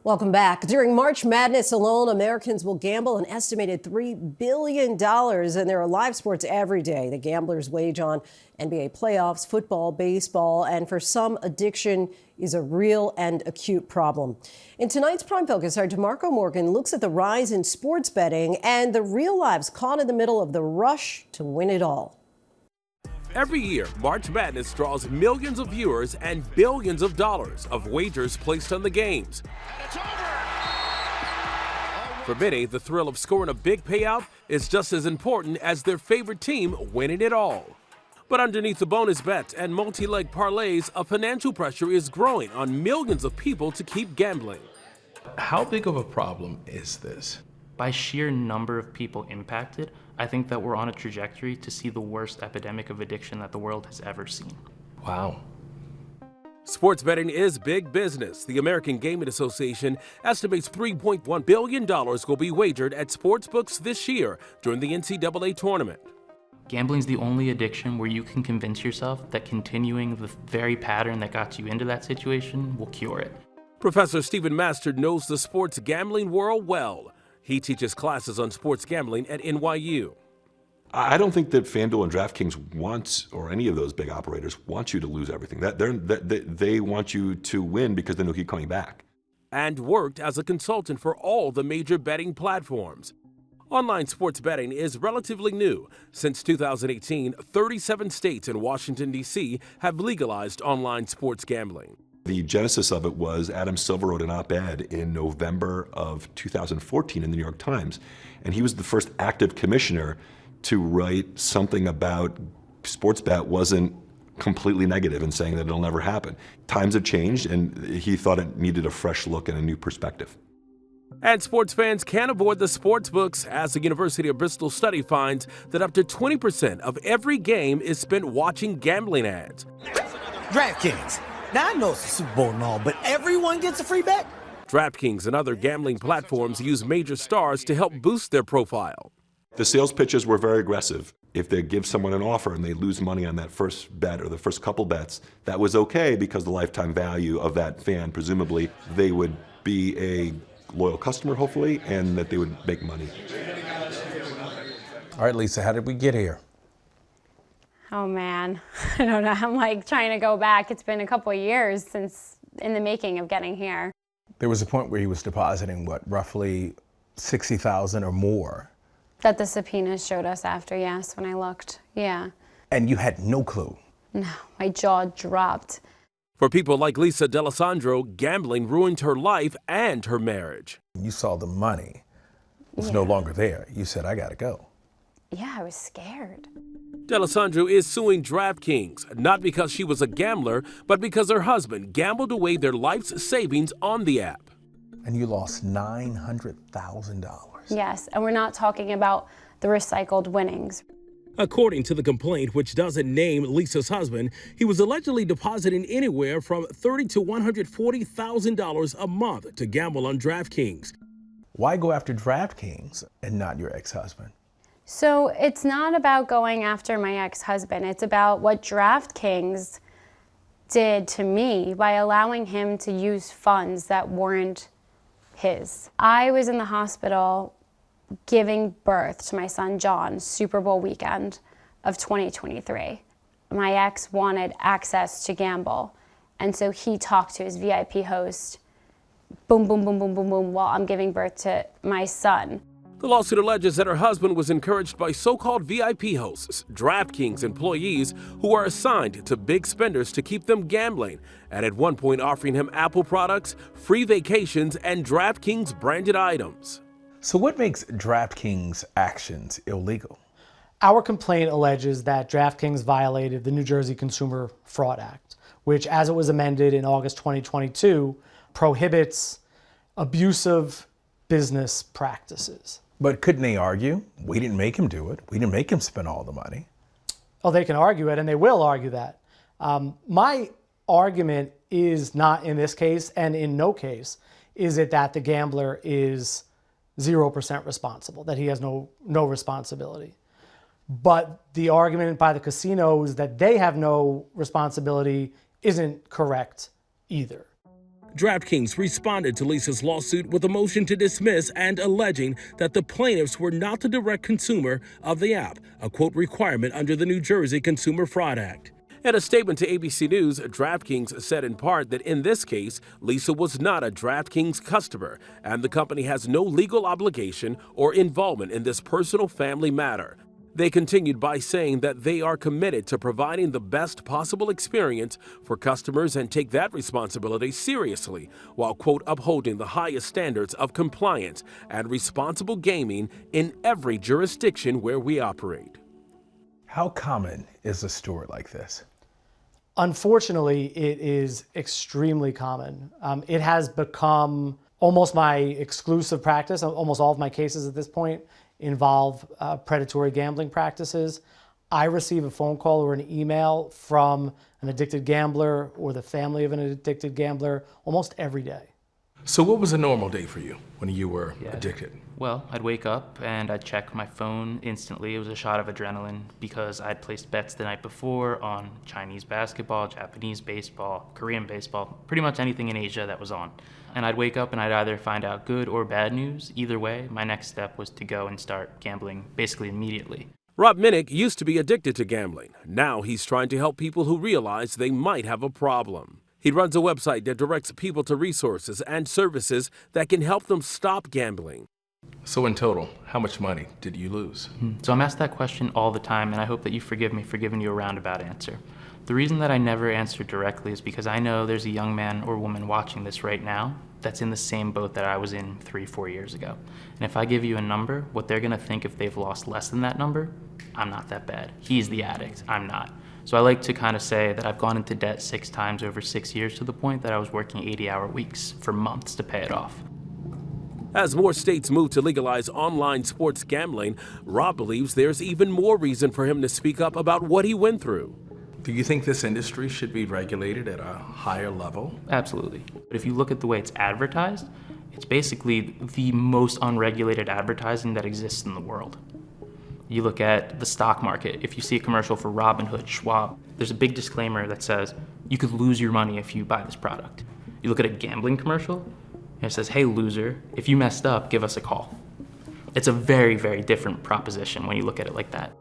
Welcome back. During March Madness alone, Americans will gamble an estimated $3 billion, and there are live sports every day. The gamblers wage on NBA playoffs, football, baseball, and for some, addiction is a real and acute problem. In tonight's Prime Focus, our DeMarco Morgan looks at the rise in sports betting and the real lives caught in the middle of the rush to win it all. Every year, March Madness draws millions of viewers and billions of dollars of wagers placed on the games. For many, the thrill of scoring a big payout is just as important as their favorite team winning it all. But underneath the bonus bets and multi-leg parlays, a financial pressure is growing on millions of people to keep gambling. How big of a problem is this? By sheer number of people impacted, I think that we're on a trajectory to see the worst epidemic of addiction that the world has ever seen. Wow. Sports betting is big business. The American Gaming Association estimates $3.1 billion will be wagered at sportsbooks this year during the NCAA tournament. Gambling is the only addiction where you can convince yourself that continuing the very pattern that got you into that situation will cure it. Professor Stephen Master knows the sports gambling world well. He teaches classes on sports gambling at NYU. I don't think that FanDuel and DraftKings wants, or any of those big operators, want you to lose everything. They want you to win because then they'll keep coming back. And worked as a consultant for all the major betting platforms. Online sports betting is relatively new. Since 2018, 37 states and Washington, D.C. have legalized online sports gambling. The genesis of it was Adam Silver wrote an op-ed in November of 2014 in the New York Times, and he was the first active commissioner to write something about sports bet wasn't completely negative and saying that it'll never happen. Times have changed, and he thought it needed a fresh look and a new perspective. And sports fans can't avoid the sports books, as the University of Bristol study finds that up to 20% of every game is spent watching gambling ads. DraftKings. Now, I know it's the Super Bowl and all, but everyone gets a free bet? DraftKings and other gambling platforms use major stars to help boost their profile. The sales pitches were very aggressive. If they give someone an offer and they lose money on that first bet or the first couple bets, that was okay because the lifetime value of that fan, presumably, they would be a loyal customer, hopefully, and that they would make money. All right, Lisa, how did we get here? Oh man, I don't know. I'm like trying to go back. It's been a couple of years since in the making of getting here. There was a point where he was depositing, what, roughly $60,000 or more? That the subpoenas showed us after, yes, when I looked, yeah. And you had no clue? No, my jaw dropped. For people like Lisa D'Alessandro, gambling ruined her life and her marriage. You saw the money was no longer there. You said, I gotta go. Yeah, I was scared. D'Alessandro is suing DraftKings, not because she was a gambler, but because her husband gambled away their life's savings on the app. And you lost $900,000. Yes, and we're not talking about the recycled winnings. According to the complaint, which doesn't name Lisa's husband, he was allegedly depositing anywhere from $30,000 to $140,000 a month to gamble on DraftKings. Why go after DraftKings and not your ex-husband? So it's not about going after my ex-husband. It's about what DraftKings did to me by allowing him to use funds that weren't his. I was in the hospital giving birth to my son John, Super Bowl weekend of 2023. My ex wanted access to gamble, and so he talked to his VIP host, boom, boom, boom, boom, boom, boom, while I'm giving birth to my son. The lawsuit alleges that her husband was encouraged by so-called VIP hosts, DraftKings employees who are assigned to big spenders to keep them gambling, and at one point offering him Apple products, free vacations, and DraftKings branded items. So what makes DraftKings' actions illegal? Our complaint alleges that DraftKings violated the New Jersey Consumer Fraud Act, which, as it was amended in August 2022, prohibits abusive business practices. But couldn't they argue, we didn't make him do it, we didn't make him spend all the money? Oh, they can argue it, and they will argue that. My argument is not in this case, and in no case, is it that the gambler is 0% responsible, that he has no responsibility. But the argument by the casinos that they have no responsibility isn't correct either. DraftKings responded to Lisa's lawsuit with a motion to dismiss and alleging that the plaintiffs were not the direct consumer of the app, a quote requirement under the New Jersey Consumer Fraud Act. In a statement to ABC News, DraftKings said in part that in this case, Lisa was not a DraftKings customer, and the company has no legal obligation or involvement in this personal family matter. They continued by saying that they are committed to providing the best possible experience for customers and take that responsibility seriously, while, quote, upholding the highest standards of compliance and responsible gaming in every jurisdiction where we operate. How common is a story like this? Unfortunately, it is extremely common. It has become almost my exclusive practice. Almost all of my cases at this point involve predatory gambling practices. I receive a phone call or an email from an addicted gambler or the family of an addicted gambler almost every day. So what was a normal day for you when you were addicted? Well, I'd wake up and I'd check my phone instantly. It was a shot of adrenaline because I'd placed bets the night before on Chinese basketball, Japanese baseball, Korean baseball, pretty much anything in Asia that was on. And I'd wake up and I'd either find out good or bad news. Either way, my next step was to go and start gambling basically immediately. Rob Minnick used to be addicted to gambling. Now he's trying to help people who realize they might have a problem. He runs a website that directs people to resources and services that can help them stop gambling. So in total, how much money did you lose? So I'm asked that question all the time, and I hope that you forgive me for giving you a roundabout answer. The reason that I never answer directly is because I know there's a young man or woman watching this right now that's in the same boat that I was in 3-4 years ago. And if I give you a number, what they're gonna think if they've lost less than that number, I'm not that bad. He's the addict, I'm not. So I like to kind of say that I've gone into debt 6 times over 6 years to the point that I was working 80-hour weeks for months to pay it off. As more states move to legalize online sports gambling, Rob believes there's even more reason for him to speak up about what he went through. Do you think this industry should be regulated at a higher level? Absolutely. But if you look at the way it's advertised, it's basically the most unregulated advertising that exists in the world. You look at the stock market, if you see a commercial for Robinhood, Schwab, there's a big disclaimer that says, you could lose your money if you buy this product. You look at a gambling commercial, and it says, hey loser, if you messed up, give us a call. It's a very, very different proposition when you look at it like that.